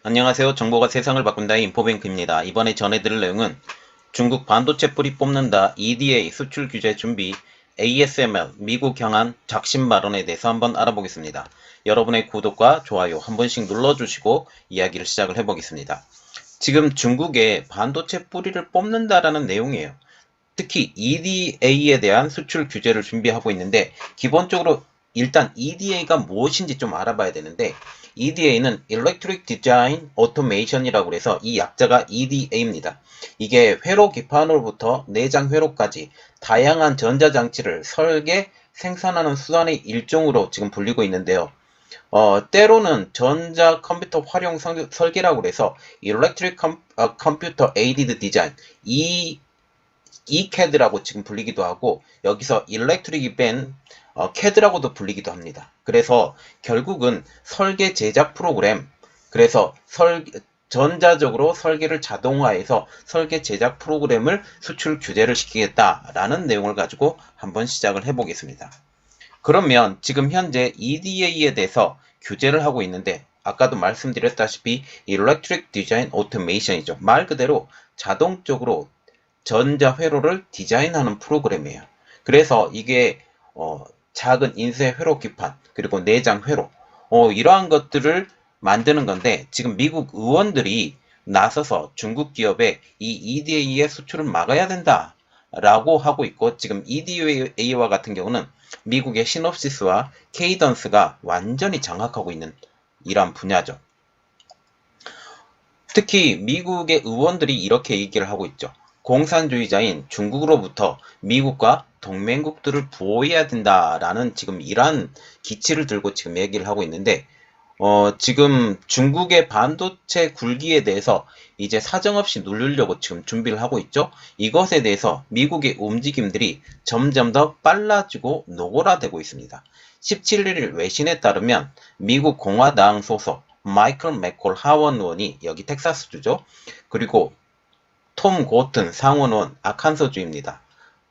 안녕하세요. 정보가 세상을 바꾼다의 인포뱅크입니다. 이번에 전해드릴 내용은 중국 반도체 뿌리 뽑는다 EDA 수출 규제 준비 ASML 미국 향한 작심 발언에 대해서 한번 알아보겠습니다. 여러분의 구독과 좋아요 한 번씩 눌러주시고 이야기를 시작을 해보겠습니다. 지금 중국의 반도체 뿌리를 뽑는다라는 내용이에요. 특히 EDA에 대한 수출 규제를 준비하고 있는데 기본적으로 일단 EDA가 무엇인지 좀 알아봐야 되는데 EDA는 Electric Design Automation이라고 해서 이 약자가 EDA입니다. 이게 회로 기판으로부터 내장 회로까지 다양한 전자장치를 설계, 생산하는 수단의 일종으로 지금 불리고 있는데요. 때로는 전자 컴퓨터 활용 설계라고 해서 Electric Computer Aided Design, ECAD라고 지금 불리기도 하고 여기서 Electric Band CAD라고도 불리기도 합니다. 그래서 결국은 설계 제작 프로그램, 그래서 전자적으로 설계를 자동화해서 설계 제작 프로그램을 수출 규제를 시키겠다라는 내용을 가지고 한번 시작을 해보겠습니다. 그러면 지금 현재 EDA에 대해서 규제를 하고 있는데 아까도 말씀드렸다시피 Electric Design Automation이죠. 말 그대로 자동적으로 전자 회로를 디자인하는 프로그램이에요. 그래서 이게 작은 인쇄 회로 기판 그리고 내장 회로 이러한 것들을 만드는 건데 지금 미국 의원들이 나서서 중국 기업의 이 EDA의 수출을 막아야 된다 라고 하고 있고 지금 EDA와 같은 경우는 미국의 시놉시스와 케이던스가 완전히 장악하고 있는 이러한 분야죠. 특히 미국의 의원들이 이렇게 얘기를 하고 있죠. 공산주의자인 중국으로부터 미국과 동맹국들을 보호해야 된다라는 지금 이러한 기치를 들고 지금 얘기를 하고 있는데 지금 중국의 반도체 굴기에 대해서 이제 사정없이 누르려고 지금 준비를 하고 있죠. 이것에 대해서 미국의 움직임들이 점점 더 빨라지고 노골화되고 있습니다. 17일 외신에 따르면 미국 공화당 소속 마이클 맥콜 하원 의원이 여기 텍사스주죠. 그리고 톰 고튼 상원의원 아칸소주입니다.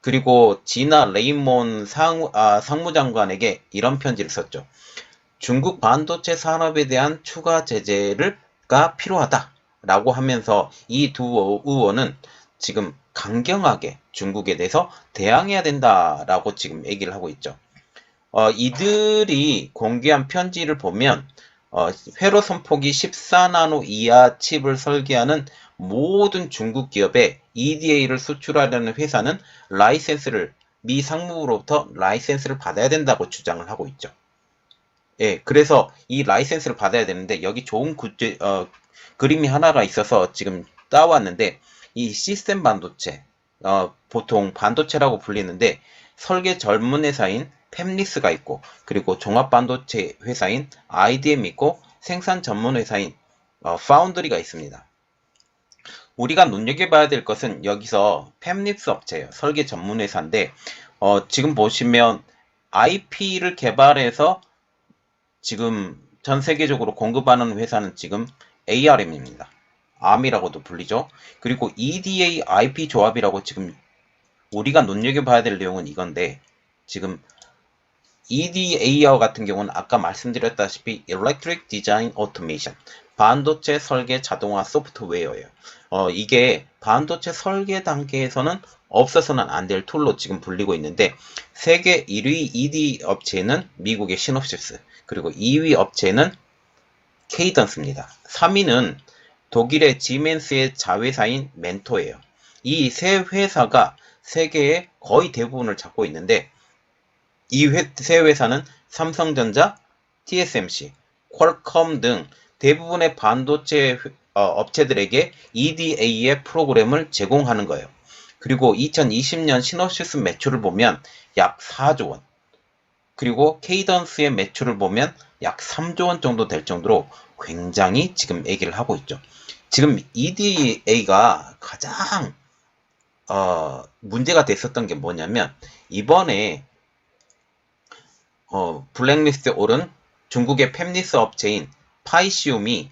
그리고 지나 레이몬 상무장관에게 이런 편지를 썼죠. 중국 반도체 산업에 대한 추가 제재가 필요하다라고 하면서 이 두 의원은 지금 강경하게 중국에 대해서 대항해야 된다라고 지금 얘기를 하고 있죠. 이들이 공개한 편지를 보면 회로 선폭이 14나노 이하 칩을 설계하는 모든 중국 기업에 EDA를 수출하려는 회사는 미 상무부로부터 라이센스를 받아야 된다고 주장을 하고 있죠. 예, 그래서 이 라이센스를 받아야 되는데 여기 좋은 그림이 하나가 있어서 지금 따왔는데 이 시스템 반도체, 보통 반도체라고 불리는데 설계 전문 회사인 팹리스가 있고 그리고 종합 반도체 회사인 IDM 있고 생산 전문 회사인 파운드리가 있습니다. 우리가 눈여겨봐야 될 것은 여기서 팹리스 업체예요. 설계 전문 회사인데 지금 보시면 IP를 개발해서 지금 전 세계적으로 공급하는 회사는 지금 ARM입니다. ARM이라고도 불리죠. 그리고 EDA IP 조합이라고 지금 우리가 눈여겨봐야 될 내용은 이건데 지금 EDA와 같은 경우는 아까 말씀드렸다시피 Electric Design Automation 반도체 설계 자동화 소프트웨어예요. 이게 반도체 설계 단계에서는 없어서는 안 될 툴로 지금 불리고 있는데 세계 1위 ED 업체는 미국의 시놉시스 그리고 2위 업체는 케이던스입니다. 3위는 독일의 지멘스의 자회사인 멘토예요. 이 세 회사가 세계의 거의 대부분을 잡고 있는데 이 세 회사는 삼성전자, TSMC, 퀄컴 등 대부분의 반도체 업체들에게 EDA의 프로그램을 제공하는 거예요. 그리고 2020년 시놉시스 매출을 보면 약 4조 원, 그리고 케이던스의 매출을 보면 약 3조 원 정도 될 정도로 굉장히 지금 얘기를 하고 있죠. 지금 EDA가 가장 문제가 됐었던 게 뭐냐면 이번에 블랙리스트에 오른 중국의 팹리스 업체인 파이시움이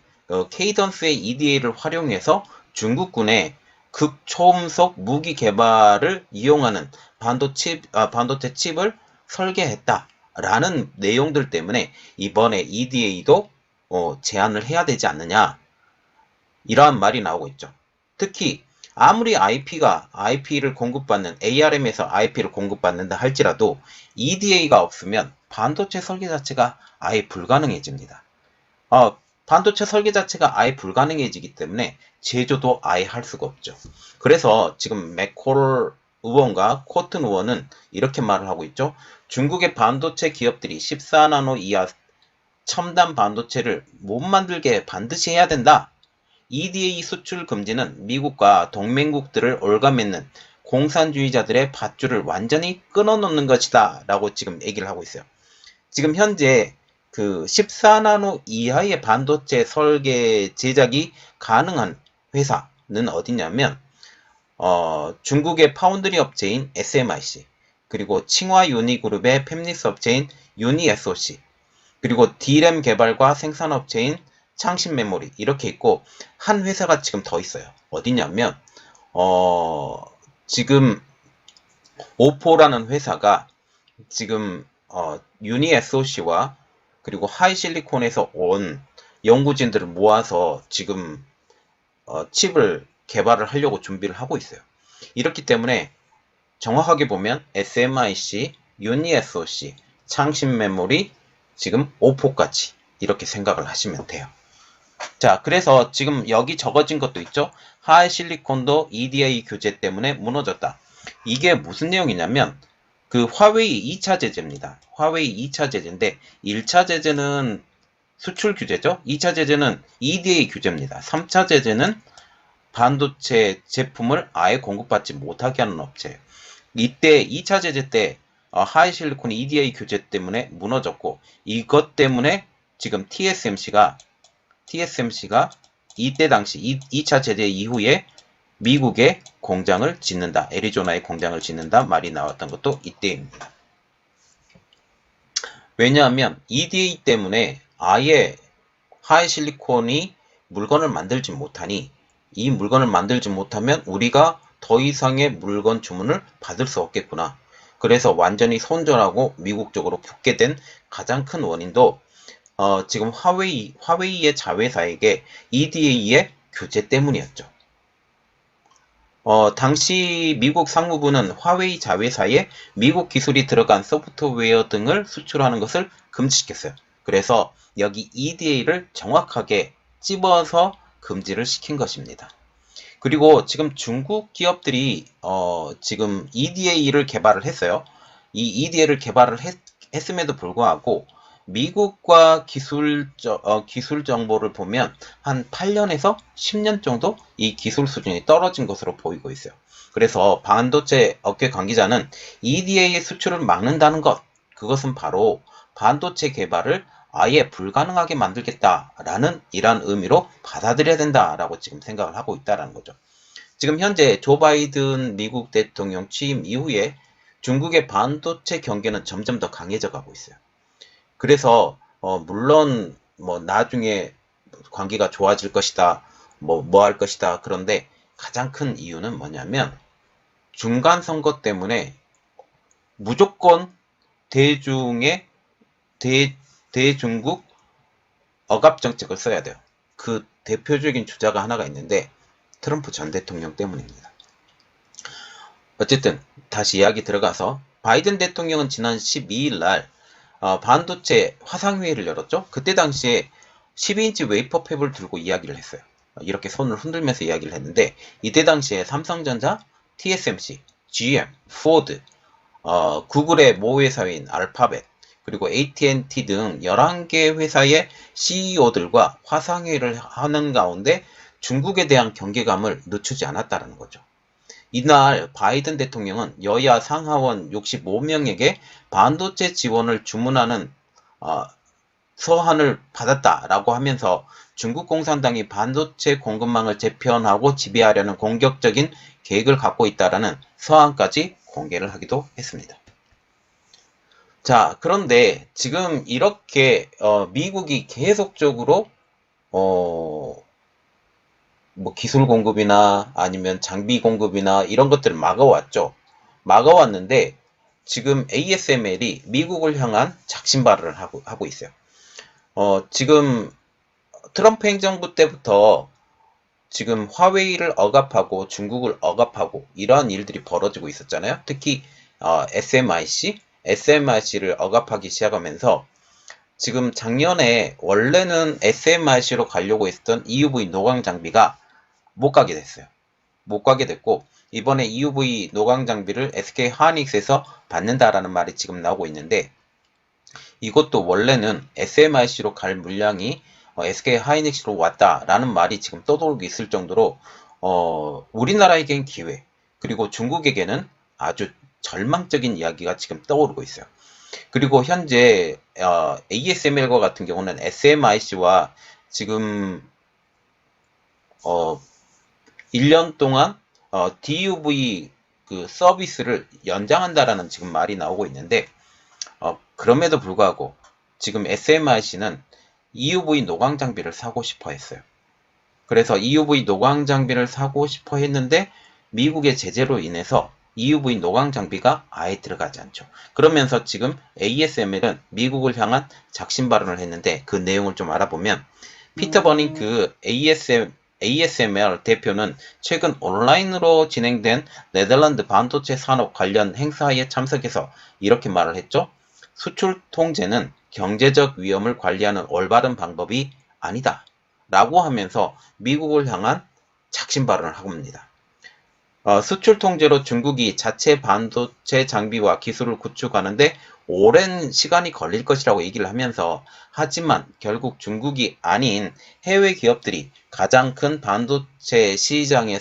케이던스의 EDA를 활용해서 중국군의 극초음속 무기 개발을 이용하는 반도체 칩을 설계했다라는 내용들 때문에 이번에 EDA도 제한을 해야 되지 않느냐 이러한 말이 나오고 있죠. 특히 아무리 IP를 공급받는 ARM에서 IP를 공급받는다 할지라도 EDA가 없으면 반도체 설계 자체가 아예 불가능해집니다. 반도체 설계 자체가 아예 불가능해지기 때문에 제조도 아예 할 수가 없죠. 그래서 지금 맥콜 의원과 코튼 의원은 이렇게 말을 하고 있죠. 중국의 반도체 기업들이 14나노 이하 첨단 반도체를 못 만들게 반드시 해야 된다. EDA 수출 금지는 미국과 동맹국들을 올가매는 공산주의자들의 밧줄을 완전히 끊어놓는 것이다 라고 지금 얘기를 하고 있어요. 지금 현재 그 14나노 이하의 반도체 설계 제작이 가능한 회사는 어디냐면 중국의 파운드리 업체인 SMIC, 그리고 칭화 유니그룹의 팹리스 업체인 유니SOC, 그리고 D램 개발과 생산 업체인 창신 메모리, 이렇게 있고 한 회사가 지금 더 있어요. 어디냐면 지금 오포라는 회사가 지금 유니SOC와 그리고 하이실리콘에서 온 연구진들을 모아서 지금 칩을 개발을 하려고 준비를 하고 있어요. 이렇기 때문에 정확하게 보면 SMIC, 유니SOC, 창신 메모리, 지금 오포까지 이렇게 생각을 하시면 돼요. 자, 그래서 지금 여기 적어진 것도 있죠. 하이실리콘도 EDA 규제 때문에 무너졌다. 이게 무슨 내용이냐면 그 화웨이 2차 제재입니다. 화웨이 2차 제재인데 1차 제재는 수출 규제죠. 2차 제재는 EDA 규제입니다. 3차 제재는 반도체 제품을 아예 공급받지 못하게 하는 업체. 이때 2차 제재 때 하이실리콘 EDA 규제 때문에 무너졌고, 이것 때문에 지금 TSMC가 이때 당시 2차 제재 이후에 미국에 공장을 짓는다, 애리조나에 공장을 짓는다 말이 나왔던 것도 이때입니다. 왜냐하면 EDA 때문에 아예 하이실리콘이 물건을 만들지 못하니, 이 물건을 만들지 못하면 우리가 더 이상의 물건 주문을 받을 수 없겠구나. 그래서 완전히 손절하고 미국 쪽으로 붙게 된 가장 큰 원인도 지금 화웨이의 자회사에게 EDA의 규제 때문이었죠. 당시 미국 상무부는 화웨이 자회사에 미국 기술이 들어간 소프트웨어 등을 수출하는 것을 금지시켰어요. 그래서 여기 EDA를 정확하게 찝어서 금지를 시킨 것입니다. 그리고 지금 중국 기업들이 지금 EDA를 개발을 했어요. 이 EDA를 개발을 했음에도 불구하고 미국과 기술 정보를 보면 한 8년에서 10년 정도 이 기술 수준이 떨어진 것으로 보이고 있어요. 그래서 반도체 업계 관계자는 EDA의 수출을 막는다는 것, 그것은 바로 반도체 개발을 아예 불가능하게 만들겠다라는 이러한 의미로 받아들여야 된다라고 지금 생각을 하고 있다는 거죠. 지금 현재 조 바이든 미국 대통령 취임 이후에 중국의 반도체 경계는 점점 더 강해져 가고 있어요. 그래서 물론 뭐 나중에 관계가 좋아질 것이다, 뭐 할 것이다. 그런데 가장 큰 이유는 뭐냐면 중간 선거 때문에 무조건 대중국 억압 정책을 써야 돼요. 그 대표적인 주자가 하나가 있는데 트럼프 전 대통령 때문입니다. 어쨌든 다시 이야기 들어가서 바이든 대통령은 지난 12일 날 반도체 화상회의를 열었죠. 그때 당시에 12인치 웨이퍼 팹을 들고 이야기를 했어요. 이렇게 손을 흔들면서 이야기를 했는데 이때 당시에 삼성전자, TSMC, GM, 포드, 구글의 모회사인 알파벳, 그리고 AT&T 등 11개 회사의 CEO들과 화상회의를 하는 가운데 중국에 대한 경계감을 늦추지 않았다는 거죠. 이날 바이든 대통령은 여야 상하원 65명에게 반도체 지원을 주문하는 서한을 받았다라고 하면서 중국 공산당이 반도체 공급망을 재편하고 지배하려는 공격적인 계획을 갖고 있다라는 서한까지 공개를 하기도 했습니다. 자, 그런데 지금 이렇게 미국이 계속적으로 뭐 기술 공급이나 아니면 장비 공급이나 이런 것들을 막아왔죠. 막아왔는데 지금 ASML이 미국을 향한 작심발을 하고 있어요. 지금 트럼프 행정부 때부터 지금 화웨이를 억압하고 중국을 억압하고 이러한 일들이 벌어지고 있었잖아요. 특히 SMIC를 억압하기 시작하면서 지금 작년에 원래는 SMIC로 가려고 했던 EUV 노광 장비가 못 가게 됐어요. 못 가게 됐고 이번에 EUV 노광 장비를 SK 하이닉스에서 받는다라는 말이 지금 나오고 있는데 이것도 원래는 SMIC로 갈 물량이 SK 하이닉스로 왔다라는 말이 지금 떠돌고 있을 정도로 우리나라에겐 기회 그리고 중국에게는 아주 절망적인 이야기가 지금 떠오르고 있어요. 그리고 현재 ASML과 같은 경우는 SMIC와 지금 1년 동안 DUV 그 서비스를 연장한다라는 지금 말이 나오고 있는데 그럼에도 불구하고 지금 SMIC는 EUV 노광 장비를 사고 싶어 했어요. 그래서 EUV 노광 장비를 사고 싶어 했는데 미국의 제재로 인해서 EUV 노광 장비가 아예 들어가지 않죠. 그러면서 지금 ASML은 미국을 향한 작심 발언을 했는데 그 내용을 좀 알아보면 피터 버닝 그 ASML 대표는 최근 온라인으로 진행된 네덜란드 반도체 산업 관련 행사에 참석해서 이렇게 말을 했죠. 수출 통제는 경제적 위험을 관리하는 올바른 방법이 아니다. 라고 하면서 미국을 향한 작심 발언을 하고 있습니다. 수출 통제로 중국이 자체 반도체 장비와 기술을 구축하는데 오랜 시간이 걸릴 것이라고 얘기를 하면서 하지만 결국 중국이 아닌 해외 기업들이 가장 큰 반도체 시장인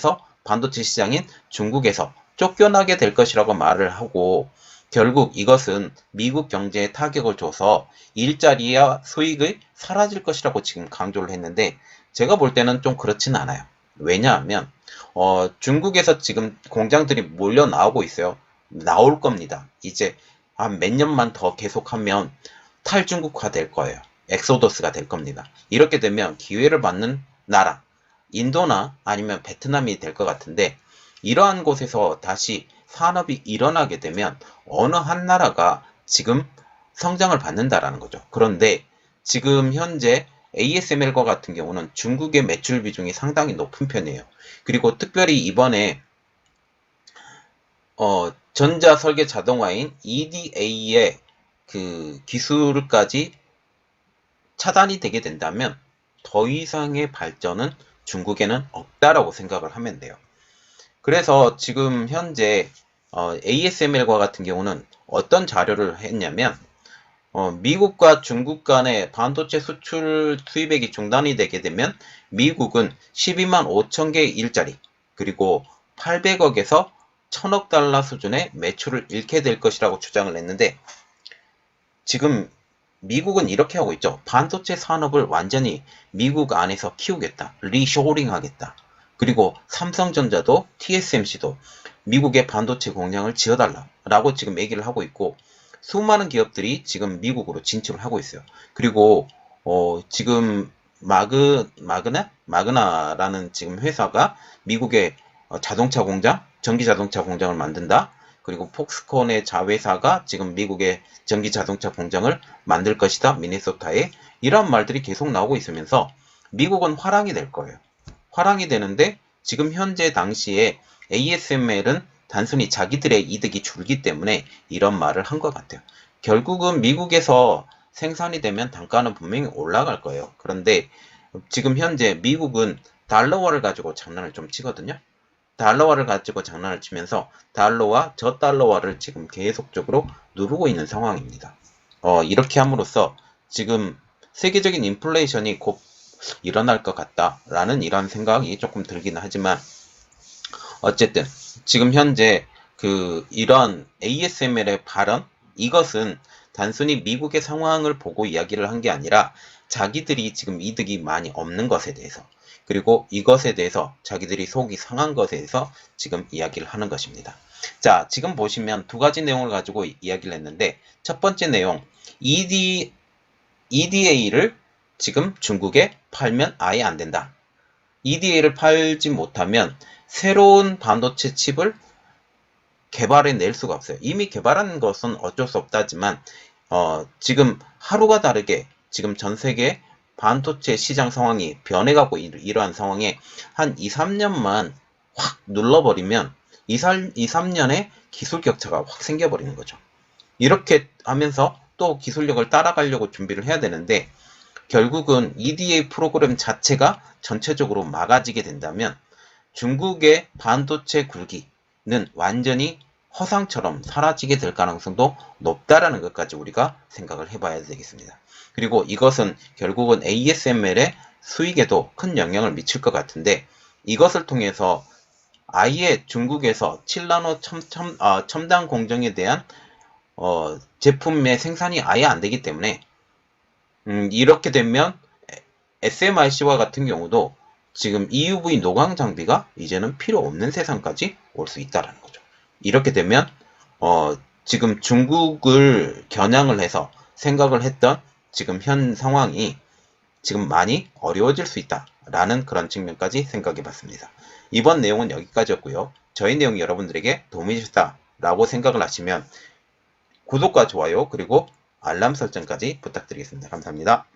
중국에서 쫓겨나게 될 것이라고 말을 하고 결국 이것은 미국 경제에 타격을 줘서 일자리와 수익이 사라질 것이라고 지금 강조를 했는데 제가 볼 때는 좀 그렇진 않아요. 왜냐하면 중국에서 지금 공장들이 몰려 나오고 있어요. 나올 겁니다. 이제 한 몇 년만 더 계속하면 탈중국화 될 거예요. 엑소더스가 될 겁니다. 이렇게 되면 기회를 받는 나라, 인도나 아니면 베트남이 될 것 같은데 이러한 곳에서 다시 산업이 일어나게 되면 어느 한 나라가 지금 성장을 받는다라는 거죠. 그런데 지금 현재 ASML과 같은 경우는 중국의 매출 비중이 상당히 높은 편이에요. 그리고 특별히 이번에 전자 설계 자동화인 EDA의 그 기술까지 차단이 되게 된다면 더 이상의 발전은 중국에는 없다라고 생각을 하면 돼요. 그래서 지금 현재 ASML과 같은 경우는 어떤 자료를 했냐면 미국과 중국 간의 반도체 수출 수입액이 중단이 되게 되면 미국은 12만 5천 개의 일자리 그리고 800억에서 1000억 달러 수준의 매출을 잃게 될 것이라고 주장을 했는데 지금 미국은 이렇게 하고 있죠. 반도체 산업을 완전히 미국 안에서 키우겠다. 리쇼링 하겠다. 그리고 삼성전자도 TSMC도 미국의 반도체 공장을 지어달라 라고 지금 얘기를 하고 있고 수많은 기업들이 지금 미국으로 진출을 하고 있어요. 그리고 지금 마그나라는 지금 회사가 미국의 자동차 공장, 전기 자동차 공장을 만든다. 그리고 폭스콘의 자회사가 지금 미국의 전기 자동차 공장을 만들 것이다. 미네소타에 이런 말들이 계속 나오고 있으면서 미국은 화랑이 될 거예요. 화랑이 되는데 지금 현재 당시에 ASML은 단순히 자기들의 이득이 줄기 때문에 이런 말을 한 것 같아요. 결국은 미국에서 생산이 되면 단가는 분명히 올라갈 거예요. 그런데 지금 현재 미국은 달러화를 가지고 장난을 좀 치거든요. 달러화를 가지고 장난을 치면서 달러와 저달러화를 지금 계속적으로 누르고 있는 상황입니다. 이렇게 함으로써 지금 세계적인 인플레이션이 곧 일어날 것 같다라는 이런 생각이 조금 들긴 하지만 어쨌든 지금 현재 이런 ASML의 발언 이것은 단순히 미국의 상황을 보고 이야기를 한 게 아니라 자기들이 지금 이득이 많이 없는 것에 대해서 그리고 이것에 대해서 자기들이 속이 상한 것에 대해서 지금 이야기를 하는 것입니다. 자, 지금 보시면 두 가지 내용을 가지고 이야기를 했는데 첫 번째 내용 EDA를 지금 중국에 팔면 아예 안 된다. EDA를 팔지 못하면 새로운 반도체 칩을 개발해낼 수가 없어요. 이미 개발한 것은 어쩔 수 없다지만 지금 하루가 다르게 지금 전 세계 반도체 시장 상황이 변해가고 이러한 상황에 한 2, 3년만 확 눌러버리면 2, 3년에 기술 격차가 확 생겨버리는 거죠. 이렇게 하면서 또 기술력을 따라가려고 준비를 해야 되는데 결국은 EDA 프로그램 자체가 전체적으로 막아지게 된다면 중국의 반도체 굴기는 완전히 허상처럼 사라지게 될 가능성도 높다라는 것까지 우리가 생각을 해봐야 되겠습니다. 그리고 이것은 결국은 ASML의 수익에도 큰 영향을 미칠 것 같은데 이것을 통해서 아예 중국에서 7나노 첨단 공정에 대한 제품의 생산이 아예 안 되기 때문에 이렇게 되면 SMIC와 같은 경우도 지금 EUV 노광 장비가 이제는 필요 없는 세상까지 올 수 있다는 거죠. 이렇게 되면 지금 중국을 겨냥을 해서 생각을 했던 지금 현 상황이 지금 많이 어려워질 수 있다라는 그런 측면까지 생각해 봤습니다. 이번 내용은 여기까지였고요. 저희 내용이 여러분들에게 도움이 되셨다라고 생각을 하시면 구독과 좋아요 그리고 알람 설정까지 부탁드리겠습니다. 감사합니다.